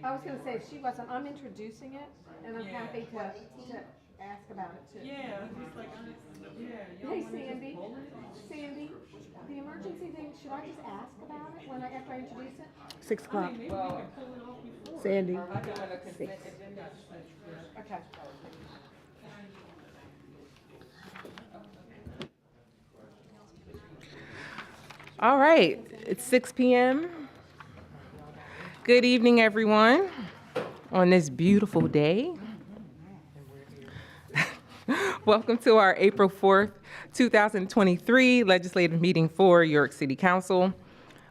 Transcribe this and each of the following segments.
I was gonna say, if she wasn't, I'm introducing it, and I'm happy to ask about it too. Yeah, just like, yeah, you Hey don't want to just Sandy, pull it? Sandy, the emergency thing, should I just ask about it after I introduce it? 6 o'clock. Maybe we can pull it off before. Sandy. I got a consent 6. agenda. Okay. All right, it's 6 p.m. Good evening, everyone, on this beautiful day. Welcome to our April 4th, 2023 legislative meeting for York City Council.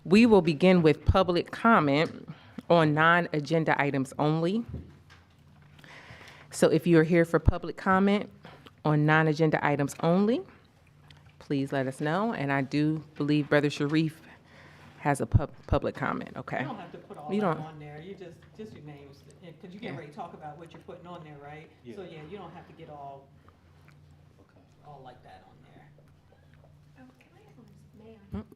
We will begin with public comment on non-agenda items only. So if you are here for public comment on non-agenda items only, please let us know. And I do believe Brother Sharif has a public comment, okay? You don't have to put all You that don't. on there, you just your names, because you Yeah. can already talk about what you're putting on there, right? Yeah. So yeah, you don't have to get all Okay. like that on there. Oh, can I ask one, Mayor?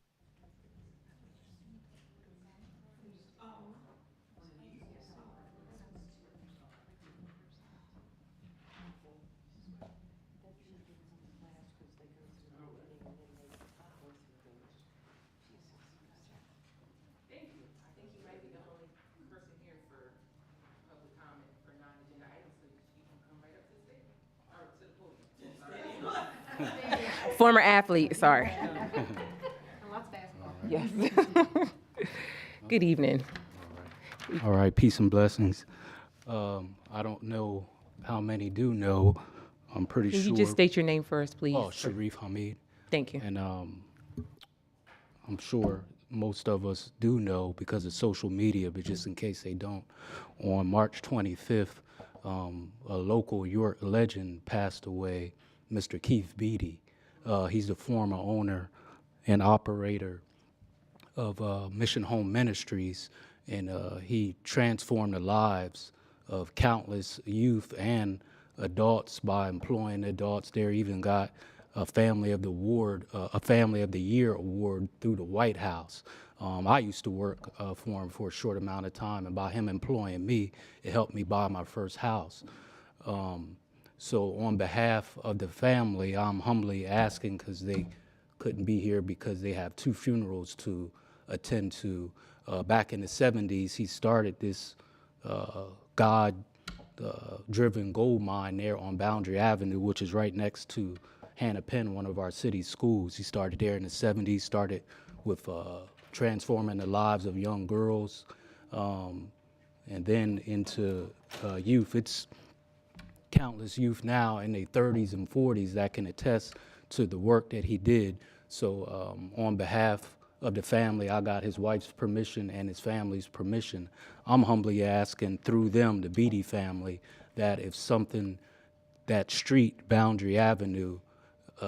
Former athlete, sorry. And lots of basketball. Yes. Good evening. All right, peace and blessings. I don't know how many do know. I'm pretty Can sure. you just state your name first, please? Oh, Sharif Hamid. Thank you. And I'm sure most of us do know because of social media, but just in case they don't, on March 25th, a local York legend passed away, Mr. Keith Beatty. He's the former owner and operator of Mission Home Ministries, and he transformed the lives of countless youth and adults by employing adults. There even got a Family of the Year award through the White House. I used to work for him for a short amount of time, and by him employing me, it helped me buy my first house. So on behalf of the family, I'm humbly asking, because they couldn't be here because they have 2 funerals to attend to. Back in the 70s, he started this God-driven gold mine there on Boundary Avenue, which is right next to Hannah Penn, one of our city schools. He started there in the 70s, started with transforming the lives of young girls, and then into youth. It's countless youth now in their 30s and 40s that can attest to the work that he did. So on behalf of the family, I got his wife's permission and his family's permission. I'm humbly asking through them, the Beatty family, that if something, that street, Boundary Avenue,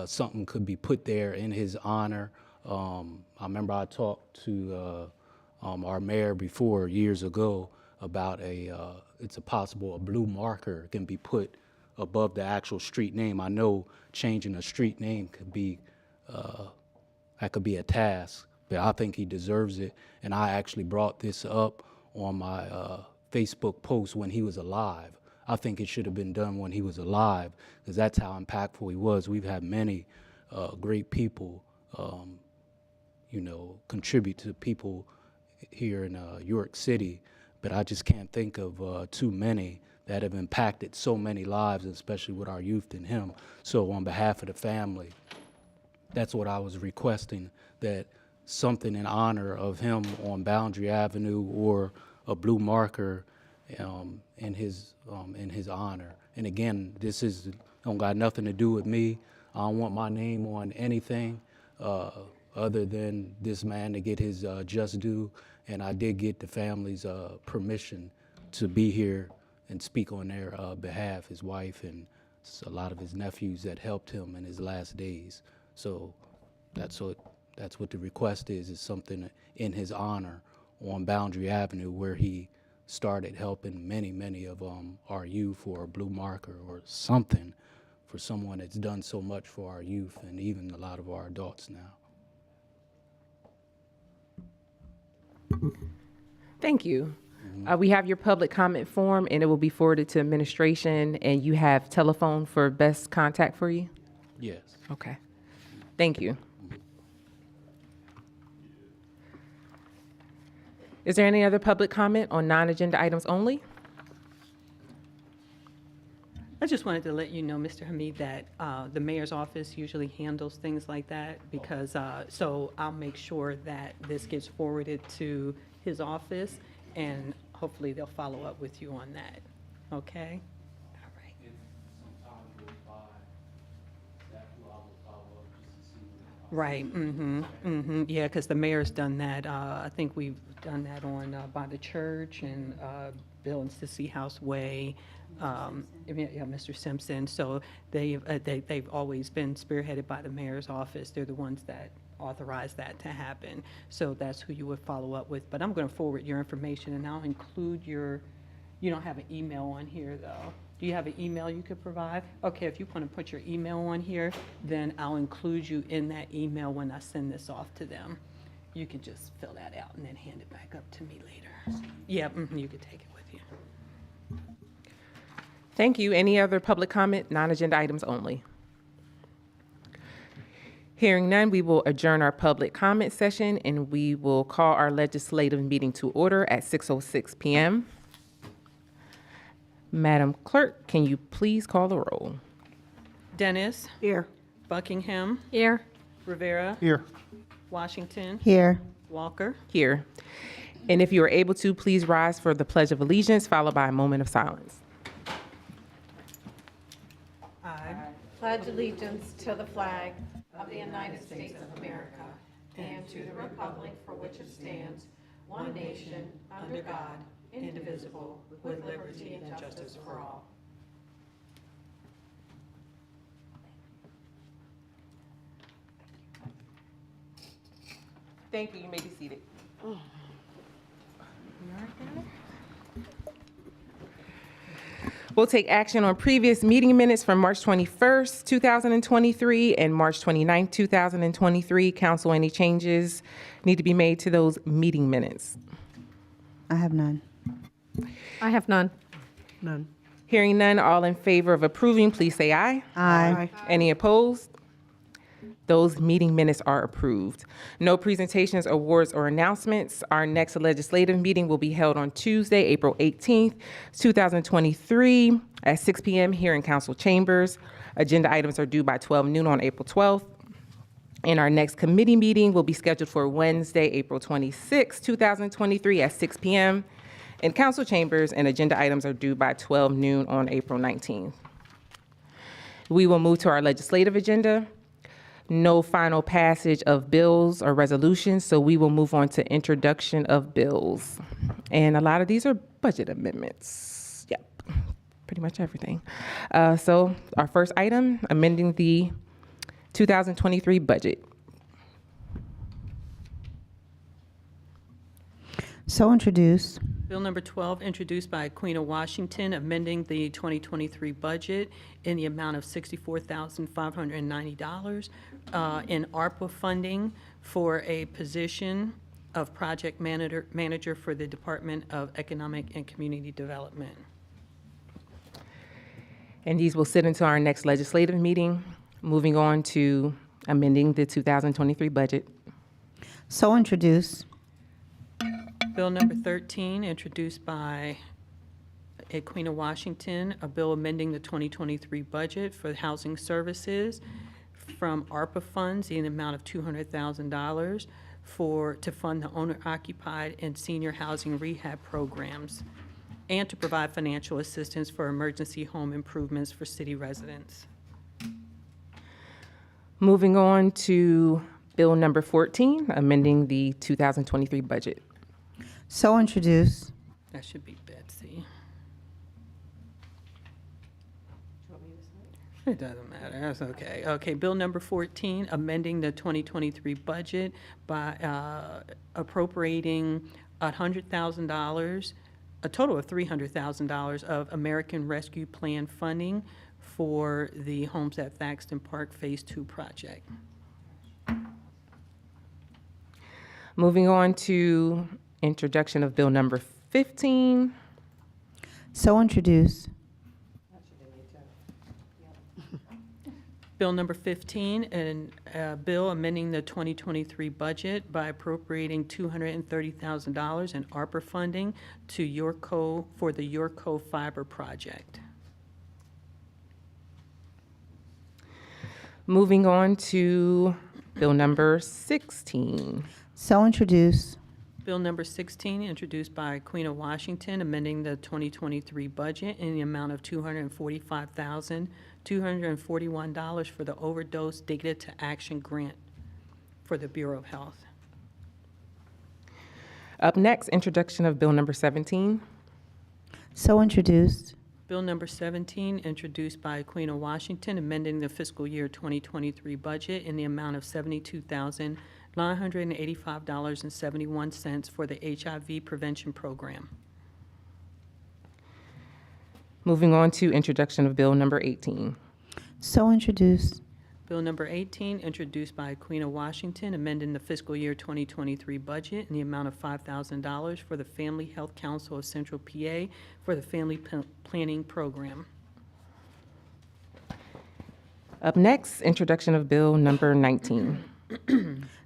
something could be put there in his honor. I remember I talked to our mayor before years ago about it's a possible a blue marker can be put above the actual street name. I know changing a street name could be that could be a task, but I think he deserves it. And I actually brought this up on my Facebook post when he was alive. I think it should have been done when he was alive, because that's how impactful he was. We've had many great people, contribute to people here in York City, but I just can't think of too many that have impacted so many lives, especially with our youth and him. So on behalf of the family, that's what I was requesting, that something in honor of him on Boundary Avenue or a blue marker in his honor. And again, this don't got nothing to do with me. I don't want my name on anything other than this man to get his just due. And I did get the family's permission to be here and speak on their behalf, his wife and a lot of his nephews that helped him in his last days. So that's what the request is something in his honor on Boundary Avenue, where he started helping many of our youth, or a blue marker or something for someone that's done so much for our youth and even a lot of our adults now. Thank you. We have your public comment form, and it will be forwarded to administration, and you have telephone for best contact for you? Yes. Okay. Thank you. Is there any other public comment on non-agenda items only? I just wanted to let you know, Mr. Hamid, that the mayor's office usually handles things like that because, so I'll make sure that this gets forwarded to his office and hopefully they'll follow up with you on that. Okay? All right. Right, yeah, because the mayor's done that. I think we've done that on, by the church and Bill and Sissy House Way. Yeah, Mr. Simpson. So they've always been spearheaded by the mayor's office. They're the ones that authorize that to happen. So that's who you would follow up with. But I'm going to forward your information, and I'll include your, you don't have an email on here, though. Do you have an email you could provide? Okay, if you want to put your email on here, then I'll include you in that email when I send this off to them. You can just fill that out and then hand it back up to me later. Yeah, you could take it with you. Thank you. Any other public comment? Non-agenda items only. Hearing none, we will adjourn our public comment session, and we will call our legislative meeting to order at 6:06 p.m. Madam Clerk, can you please call the roll? Dennis, Here. Buckingham, Here. Rivera, Here. Washington, Here. Walker. Here. And if you are able to, please rise for the Pledge of Allegiance, followed by a moment of silence. I Pledge allegiance to the flag of the United States of America and to the republic for which it stands, one nation, under God, indivisible, with liberty and justice for all. Thank you. You may be seated. We'll take action on previous meeting minutes from March 21st, 2023, and March 29th, 2023. Council, any changes need to be made to those meeting minutes? I have none. I have none. None. Hearing none, all in favor of approving, please say aye. Aye. Any opposed? Those meeting minutes are approved. No presentations, awards, or announcements. Our next legislative meeting will be held on Tuesday, April 18th, 2023 at 6 p.m. here in council chambers. Agenda items are due by 12 noon on April 12th. And our next committee meeting will be scheduled for Wednesday, April 26th, 2023 at 6 p.m. in council chambers, and agenda items are due by 12 noon on April 19th. We will move to our legislative agenda. No final passage of bills or resolutions, so we will move on to introduction of bills. And a lot of these are budget amendments. Yep, pretty much everything. So our first item, amending the 2023 budget. So introduced. Bill number 12, introduced by Queen of Washington, amending the 2023 budget in the amount of $64,590 in ARPA funding for a position of project manager for the Department of Economic and Community Development. And these will sit until our next legislative meeting. Moving on to amending the 2023 budget. So introduced. Bill number 13, introduced by a Queen of Washington, a bill amending the 2023 budget for housing services from ARPA funds in the amount of $200,000 to fund the owner-occupied and senior housing rehab programs, and to provide financial assistance for emergency home improvements for city residents. Moving on to bill number 14, amending the 2023 budget. So introduced. That should be Betsy. It doesn't matter, that's okay. Okay, bill number 14, amending the 2023 budget by appropriating $100,000, a total of $300,000 of American Rescue Plan funding for the Homes at Thaxton Park Phase 2 project. Moving on to introduction of bill number 15. So introduced. Bill number 15, and bill amending the 2023 budget by appropriating $230,000 in ARPA funding to Yorko for the Yorko Fiber Project. Moving on to bill number 16. So introduced. Bill number 16, introduced by Queen of Washington, amending the 2023 budget in the amount of $245,241 for the Overdose Data to Action Grant for the Bureau of Health. Up next, introduction of bill number 17. So introduced. Bill number 17, introduced by Queen of Washington, amending the fiscal year 2023 budget in the amount of $72,985.71 for the HIV prevention program. Moving on to introduction of bill number 18. So introduced. Bill number 18, introduced by Queen of Washington, amending the fiscal year 2023 budget in the amount of $5,000 for the Family Health Council of Central PA for the Family Planning Program. Up next, introduction of bill number 19.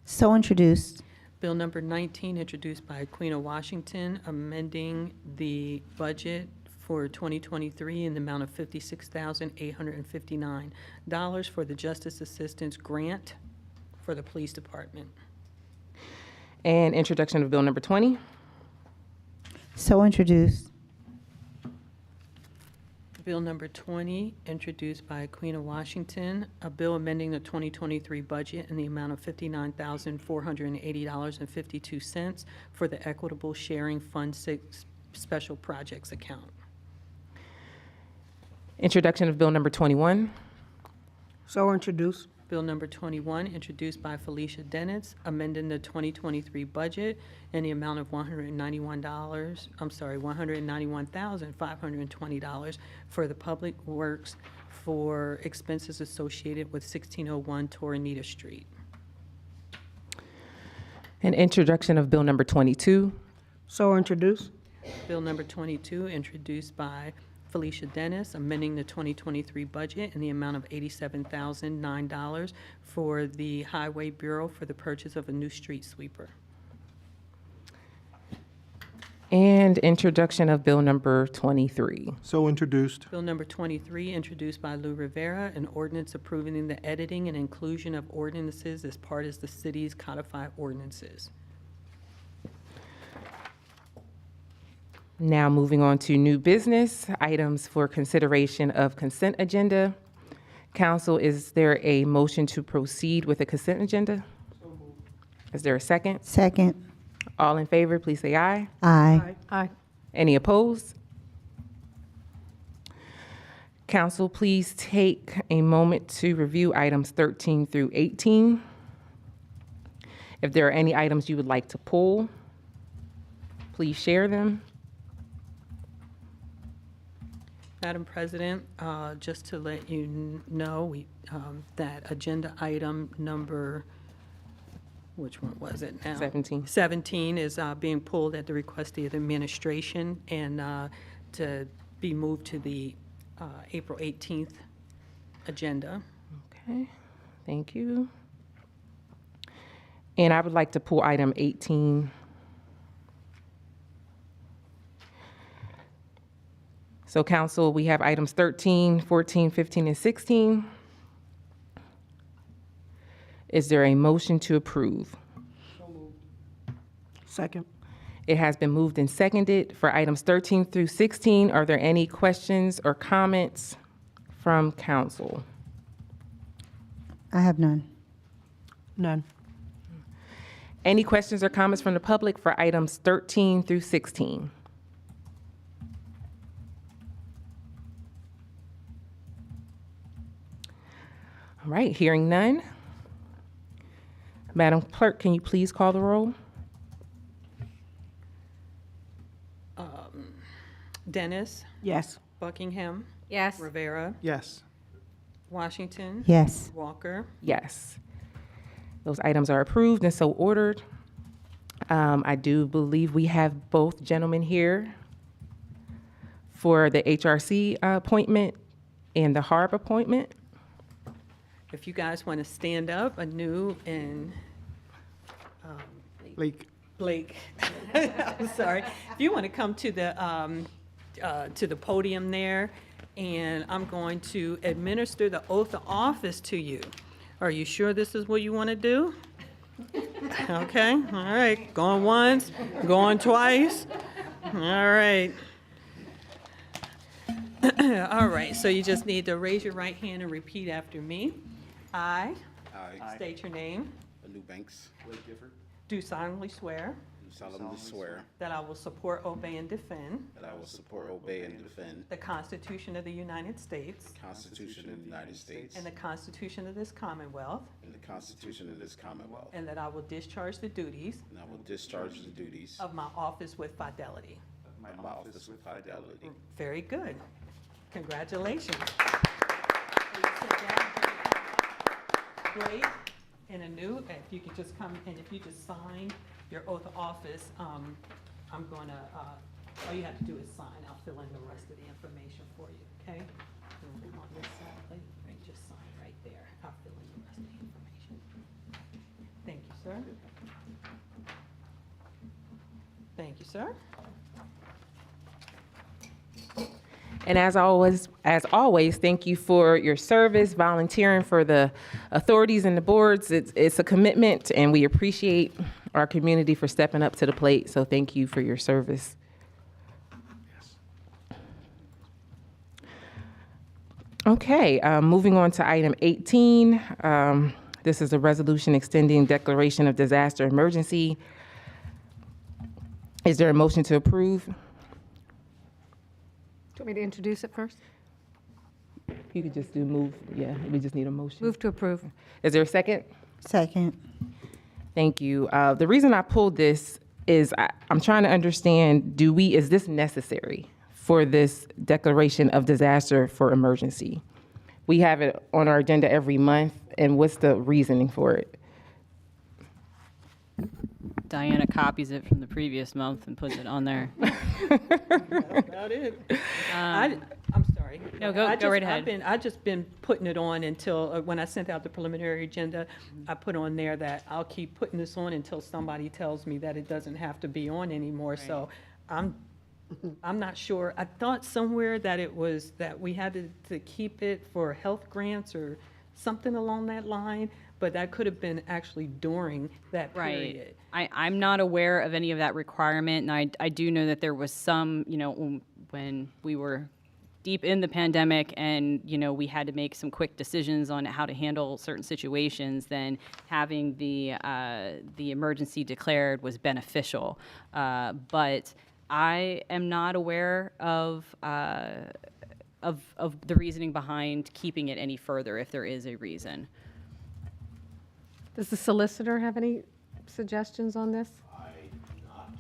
So introduced. Bill number 19, introduced by Queen of Washington, amending the budget for 2023 in the amount of $56,859 for the Justice Assistance Grant for the Police Department. And introduction of bill number 20. So introduced. Bill number 20, introduced by Queen of Washington, a bill amending the 2023 budget in the amount of $59,480.52 for the Equitable Sharing Fund 6 Special Projects account. Introduction of bill number 21. So introduced. Bill number 21, introduced by Felicia Dennis, amending the 2023 budget in the amount of $191,520 for the Public Works for expenses associated with 1601 Torrenita Street. And introduction of bill number 22. So introduced. Bill number 22, introduced by Felicia Dennis, amending the 2023 budget in the amount of $87,009 for the Highway Bureau for the purchase of a new street sweeper. And introduction of bill number 23. So introduced. Bill number 23, introduced by Lou Rivera, an ordinance approving the editing and inclusion of ordinances as part of the city's codified ordinances. Now moving on to new business, items for consideration of consent agenda. Council, is there a motion to proceed with the consent agenda? Is there a second? Second. All in favor, please say aye. Aye. Aye. Any opposed? Council, please take a moment to review items 13 through 18. If there are any items you would like to pull, please share them. Madam President, just to let you know, that agenda item number, which one was it now? 17. 17 is being pulled at the request of the administration and to be moved to the April 18th agenda. Okay, thank you. And I would like to pull item 18. So council, we have items 13, 14, 15, and 16. Is there a motion to approve? Second. It has been moved and seconded. For items 13 through 16, are there any questions or comments from council? I have none. None. Any questions or comments from the public for items 13 through 16? All right, hearing none. Madam Clerk, can you please call the roll? Dennis, Yes. Buckingham, Yes. Rivera, Yes. Washington, Yes. Walker. Yes. Those items are approved and so ordered. I do believe we have both gentlemen here for the HRC appointment and the HARB appointment. If you guys want to stand up, Anu and Blake, I'm sorry. If you want to come to the podium there, and I'm going to administer the oath of office to you. Are you sure this is what you want to do? Okay, all right. Going once, going twice. All right. All right, so you just need to raise your right hand and repeat after me. I state your name, Anu Banks, do solemnly swear do solemnly swear that I will support, obey, and defend that I will support, obey, and defend the Constitution of the United States the Constitution of the United States and the Constitution of this Commonwealth, and the Constitution of this Commonwealth, and that I will discharge the duties and I will discharge the duties of my office with fidelity. of my office with fidelity. Very good. Congratulations. Blake and Anu, if you could just come, and if you just sign your oath of office, I'm going to, all you have to do is sign. I'll fill in the rest of the information for you, okay? And on this side, Blake, and just sign right there. I'll fill in the rest of the information. Thank you, sir. Thank you, sir. And as always, thank you for your service, volunteering for the authorities and the boards. It's a commitment, and we appreciate our community for stepping up to the plate. So thank you for your service. Okay, moving on to item 18. This is a resolution extending declaration of disaster emergency. Is there a motion to approve? Do you want me to introduce it first? You could just do move, yeah, we just need a motion. Move to approve. Is there a second? Second. Thank you. The reason I pulled this is I'm trying to understand, is this necessary for this declaration of disaster for emergency? We have it on our agenda every month, and what's the reasoning for it? Diana copies it from the previous month and puts it on there. That's about it. I'm sorry. No, go right ahead. I've just been putting it on until, when I sent out the preliminary agenda, I put on there that I'll keep putting this on until somebody tells me that it doesn't have to be on anymore. So I'm not sure. I thought somewhere that it was, that we had to keep it for health grants or something along that line, but that could have been actually during that period. I'm not aware of any of that requirement, and I do know that there was some, when we were deep in the pandemic and, we had to make some quick decisions on how to handle certain situations, then having the emergency declared was beneficial. But I am not aware of the reasoning behind keeping it any further, if there is a reason. Does the solicitor have any suggestions on this? I do not.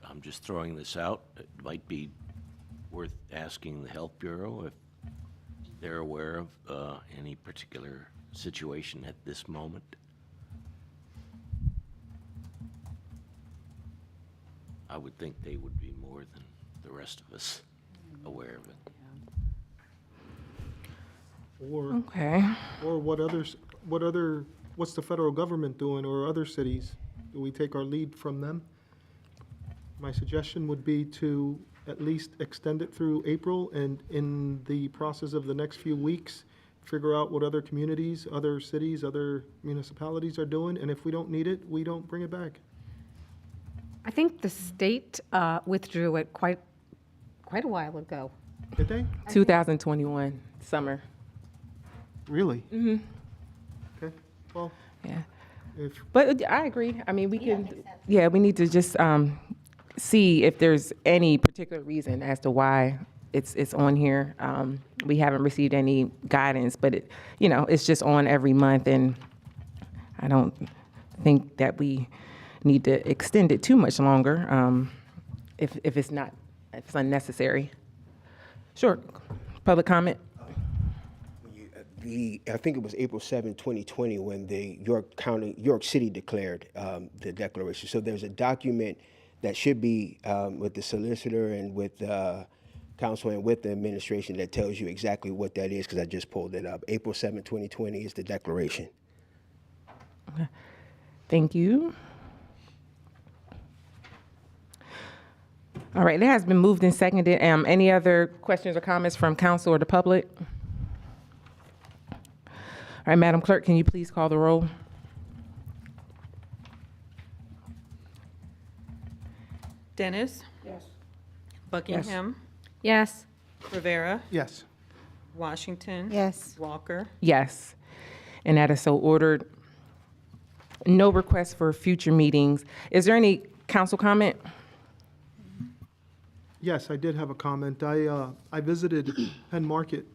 I'm just throwing this out. It might be worth asking the Health Bureau if they're aware of any particular situation at this moment. I would think they would be more than the rest of us aware of it. Okay. Or what's the federal government doing, or other cities? Do we take our lead from them? My suggestion would be to at least extend it through April, and in the process of the next few weeks, figure out what other communities, other cities, other municipalities are doing, and if we don't need it, we don't bring it back. I think the state withdrew it quite a while ago. Did they? 2021, summer. Really? Mm-hmm. Okay, well, Yeah. if, But I agree. I mean, we we need to just see if there's any particular reason as to why it's on here. We haven't received any guidance, but it's just on every month, and I don't think that we need to extend it too much longer if it's unnecessary. Sure. Public comment? I think it was April 7, 2020, when the York City declared the declaration. So there's a document that should be with the solicitor and with council and with the administration that tells you exactly what that is, because I just pulled it up. April 7, 2020 is the declaration. Thank you. All right, that has been moved and seconded. Any other questions or comments from council or the public? All right, Madam Clerk, can you please call the roll? Dennis? Yes. Buckingham? Yes. Rivera? Yes. Washington? Yes. Walker? Yes, and that is so ordered. No requests for future meetings. Is there any council comment? Yes, I did have a comment. I visited Penn Market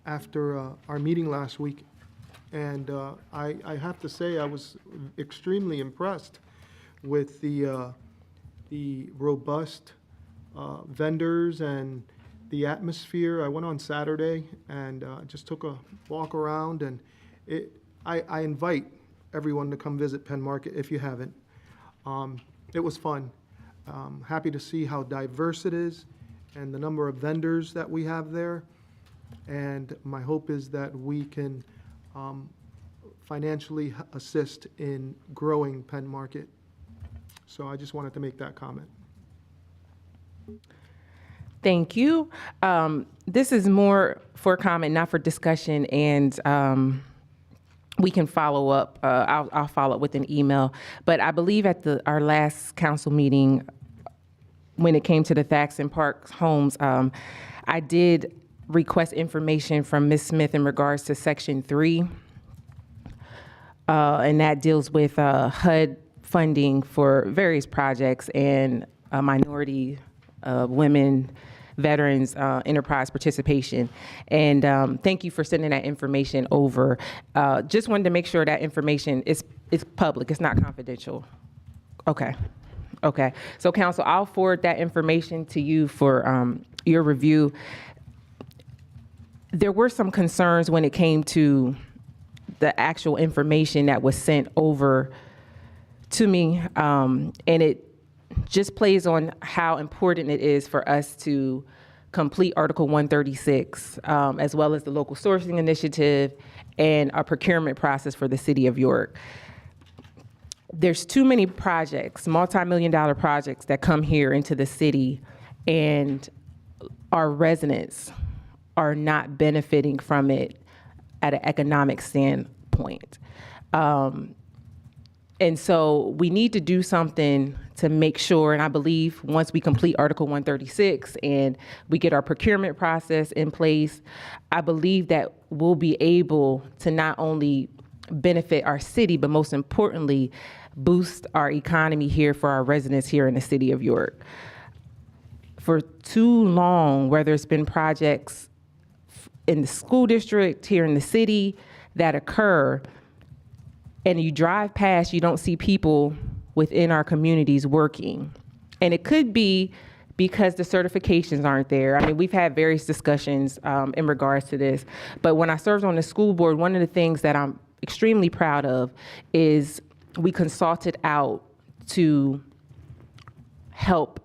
after our meeting last week, and I have to say I was extremely impressed with the robust vendors and the atmosphere. I went on Saturday and just took a walk around, and I invite everyone to come visit Penn Market if you haven't. It was fun. Happy to see how diverse it is and the number of vendors that we have there. And my hope is that we can financially assist in growing Penn Market. So I just wanted to make that comment. Thank you. This is more for comment, not for discussion, and we can follow up. I'll follow up with an email. But I believe at our last council meeting, when it came to the Thaxton Park homes, I did request information from Ms. Smith in regards to Section 3, and that deals with HUD funding for various projects and minority, women, veterans, enterprise participation. And thank you for sending that information over. Just wanted to make sure that information is public, it's not confidential. Okay. Okay, so council, I'll forward that information to you for your review. There were some concerns when it came to the actual information that was sent over to me, and it just plays on how important it is for us to complete Article 136, as well as the local sourcing initiative and our procurement process for the city of York. There's too many projects, multi-million-dollar projects that come here into the city, and our residents are not benefiting from it at an economic standpoint. And so we need to do something to make sure, and I believe once we complete Article 136 and we get our procurement process in place, I believe that we'll be able to not only benefit our city, but most importantly, boost our economy here for our residents here in the city of York. For too long, whether it's been projects in the school district, here in the city, that occur, and you drive past, you don't see people within our communities working. And it could be because the certifications aren't there. I mean, we've had various discussions in regards to this, but when I served on the school board, one of the things that I'm extremely proud of is we consulted out to help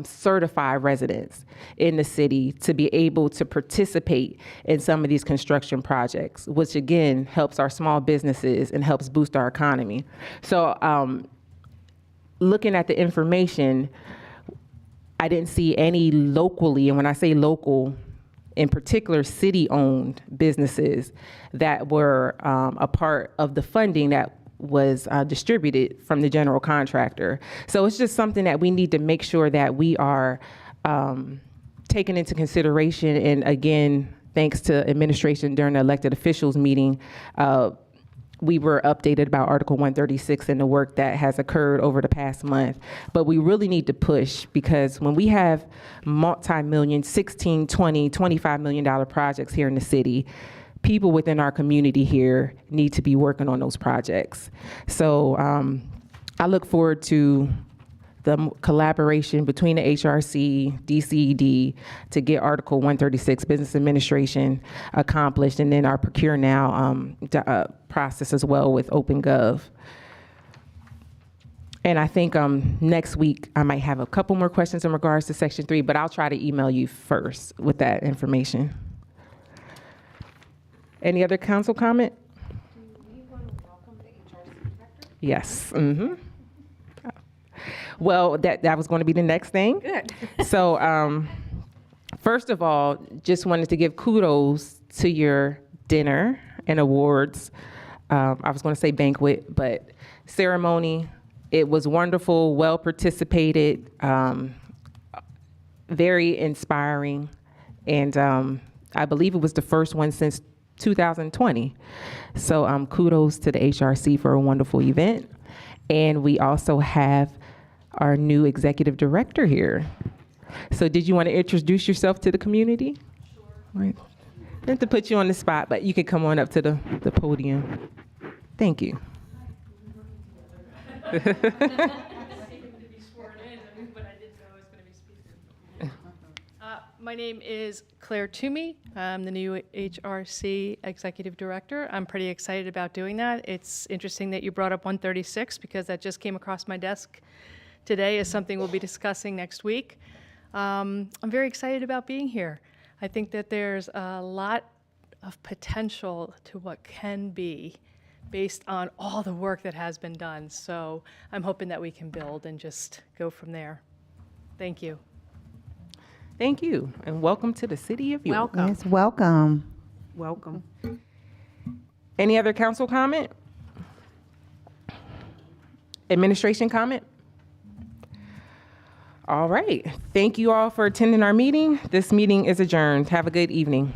certify residents in the city to be able to participate in some of these construction projects, which again helps our small businesses and helps boost our economy. So looking at the information, I didn't see any locally, and when I say local, in particular city-owned businesses that were a part of the funding that was distributed from the general contractor. So it's just something that we need to make sure that we are taking into consideration. And again, thanks to administration during the elected officials meeting, we were updated about Article 136 and the work that has occurred over the past month. But we really need to push, because when we have multi-million, $16, $20, $25 million projects here in the city, people within our community here need to be working on those projects. So I look forward to the collaboration between the HRC, DCED to get Article 136 Business Administration accomplished, and then our Procure Now process as well with OpenGov. And I think next week I might have a couple more questions in regards to Section 3, but I'll try to email you first with that information. Any other council comment? Do we want to welcome the HRC director? Yes. Well, that was going to be the next thing. Good. So, first of all, just wanted to give kudos to your dinner and awards. I was going to say banquet, but ceremony. It was wonderful, well participated, very inspiring, and I believe it was the first one since 2020. So kudos to the HRC for a wonderful event. And we also have our new executive director here. So did you want to introduce yourself to the community? Sure. Right. Not to put you on the spot, but you could come on up to the podium. Thank you. My name is Claire Toomey. I'm the new HRC Executive Director. I'm pretty excited about doing that. It's interesting that you brought up 136 because that just came across my desk today as something we'll be discussing next week. I'm very excited about being here. I think that there's a lot of potential to what can be based on all the work that has been done. So I'm hoping that we can build and just go from there. Thank you. Thank you, and welcome to the city of York. Welcome. Yes, welcome. Welcome. Any other council comment? Administration comment? All right. Thank you all for attending our meeting. This meeting is adjourned. Have a good evening.